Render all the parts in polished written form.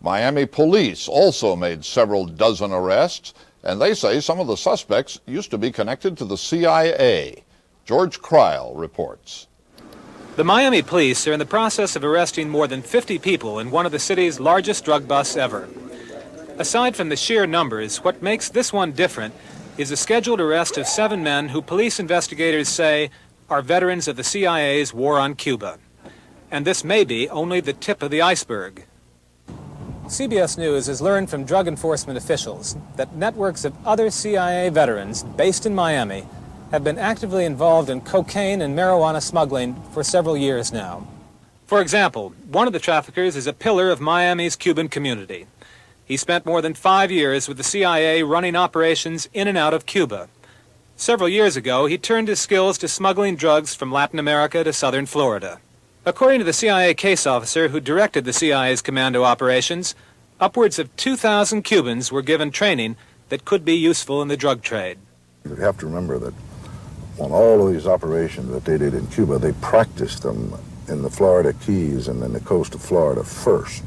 Miami police also made several dozen arrests, and they say some of the suspects used to be connected to the CIA. George Kreil reports. The Miami police are in the process of arresting more than 50 people in one of the city's largest drug busts ever. Aside from the sheer numbers, what makes this one different is the scheduled arrest of 7 men who police investigators say are veterans of the CIA's war on Cuba. And this may be only the tip of the iceberg. CBS News has learned from drug enforcement officials that networks of other CIA veterans based in Miami have been actively involved in cocaine and marijuana smuggling for several years now. For example, one of the traffickers is a pillar of Miami's Cuban community. He spent more than 5 years with the CIA running operations in and out of Cuba. Several years ago, he turned his skills to smuggling drugs from Latin America to southern Florida. According to the CIA case officer who directed the CIA's commando operations, upwards of 2,000 Cubans were given training that could be useful in the drug trade. You have to remember that on all of these operations that they did in Cuba, they practiced them in the Florida Keys and in the coast of Florida first.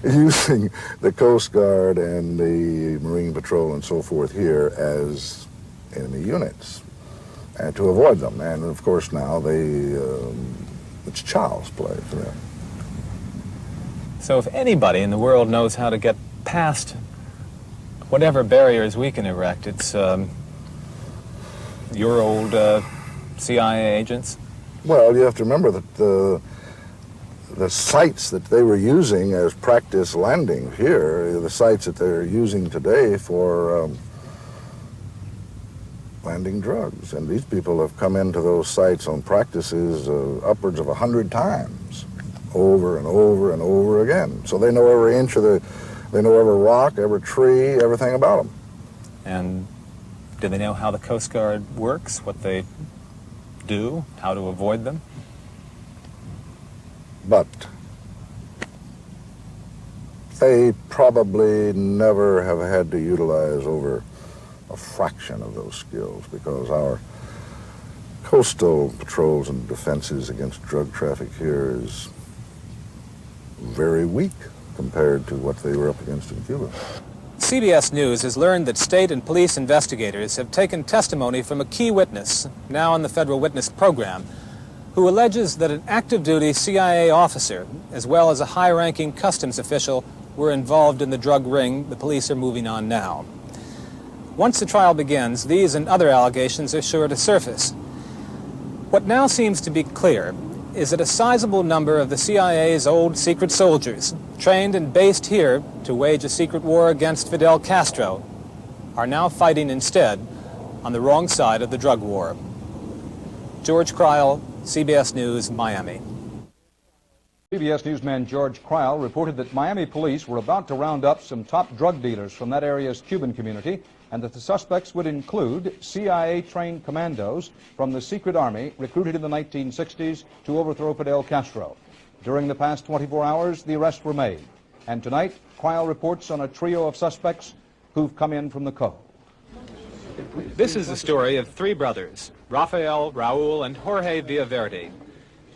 Using the Coast Guard and the Marine Patrol and so forth here as enemy units, and to avoid them. And of course now it's child's play for them. So if anybody in the world knows how to get past whatever barriers we can erect, it's your old CIA agents? Well, you have to remember that the sites that they were using as practice landings here, the sites that they're using today for landing drugs. And these people have come into those sites on practices upwards of 100 times, over and over and over again. So they know every inch of they know every rock, every tree, everything about them. And do they know how the Coast Guard works, what they do, how to avoid them? But they probably never have had to utilize over a fraction of those skills, because our coastal patrols and defenses against drug traffic here is very weak compared to what they were up against in Cuba. CBS News has learned that state and police investigators have taken testimony from a key witness, now in the federal witness program, who alleges that an active-duty CIA officer, as well as a high-ranking customs official, were involved in the drug ring the police are moving on now. Once the trial begins, these and other allegations are sure to surface. What now seems to be clear is that a sizable number of the CIA's old secret soldiers, trained and based here to wage a secret war against Fidel Castro, are now fighting instead on the wrong side of the drug war. George Kreil, CBS News, Miami. CBS newsman George Kreil reported that Miami police were about to round up some top drug dealers from that area's Cuban community, and that the suspects would include CIA-trained commandos from the secret army recruited in the 1960s to overthrow Fidel Castro. During the past 24 hours, the arrests were made. And tonight, Kreil reports on a trio of suspects who've come in from the coast. This is the story of 3 brothers, Rafael, Raul, and Jorge Villaverde.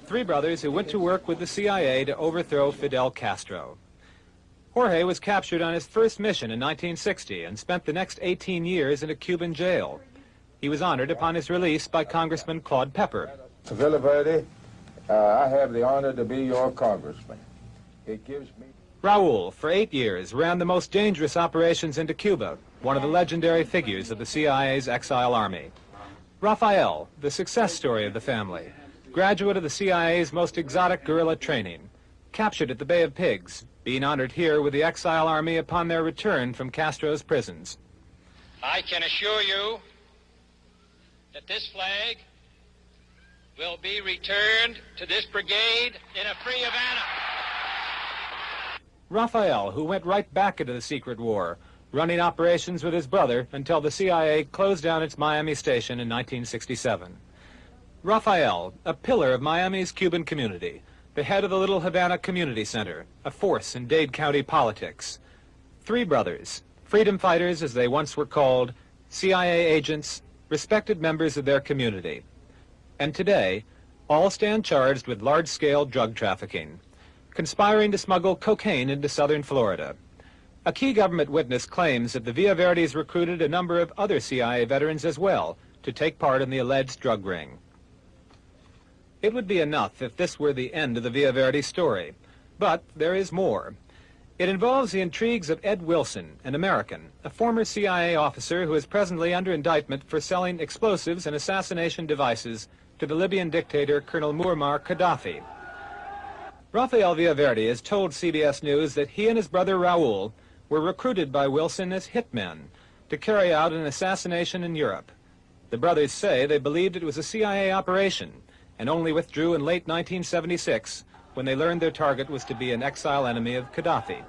3 brothers who went to work with the CIA to overthrow Fidel Castro. Jorge was captured on his first mission in 1960 and spent the next 18 years in a Cuban jail. He was honored upon his release by Congressman Claude Pepper. Villaverde, I have the honor to be your congressman. It gives me... Raul, for 8 years, ran the most dangerous operations into Cuba, one of the legendary figures of the CIA's exile army. Rafael, the success story of the family, graduate of the CIA's most exotic guerrilla training, captured at the Bay of Pigs, being honored here with the exile army upon their return from Castro's prisons. I can assure you that this flag will be returned to this brigade in a free Havana. Rafael, who went right back into the secret war, running operations with his brother until the CIA closed down its Miami station in 1967. Rafael, a pillar of Miami's Cuban community, the head of the Little Havana Community Center, a force in Dade County politics. 3 brothers, freedom fighters as they once were called, CIA agents, respected members of their community. And today, all stand charged with large-scale drug trafficking. conspiring to smuggle cocaine into southern Florida. A key government witness claims that the Villaverdes recruited a number of other CIA veterans as well to take part in the alleged drug ring. It would be enough if this were the end of the Villaverde story, but there is more. It involves the intrigues of Ed Wilson, an American, a former CIA officer who is presently under indictment for selling explosives and assassination devices to the Libyan dictator Colonel Muammar Gaddafi. Rafael Villaverde has told CBS News that he and his brother Raul were recruited by Wilson as hitmen to carry out an assassination in Europe. The brothers say they believed it was a CIA operation and only withdrew in late 1976 when they learned their target was to be an exile enemy of Gaddafi.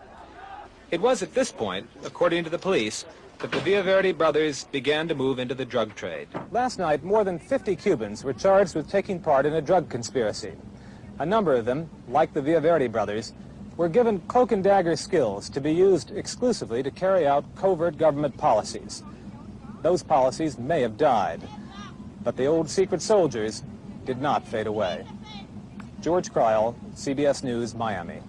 It was at this point, according to the police, that the Villaverde brothers began to move into the drug trade. Last night, more than 50 Cubans were charged with taking part in a drug conspiracy. A number of them, like the Villaverde brothers, were given cloak and dagger skills to be used exclusively to carry out covert government policies. Those policies may have died, but the old secret soldiers did not fade away. George Cryle, CBS News, Miami.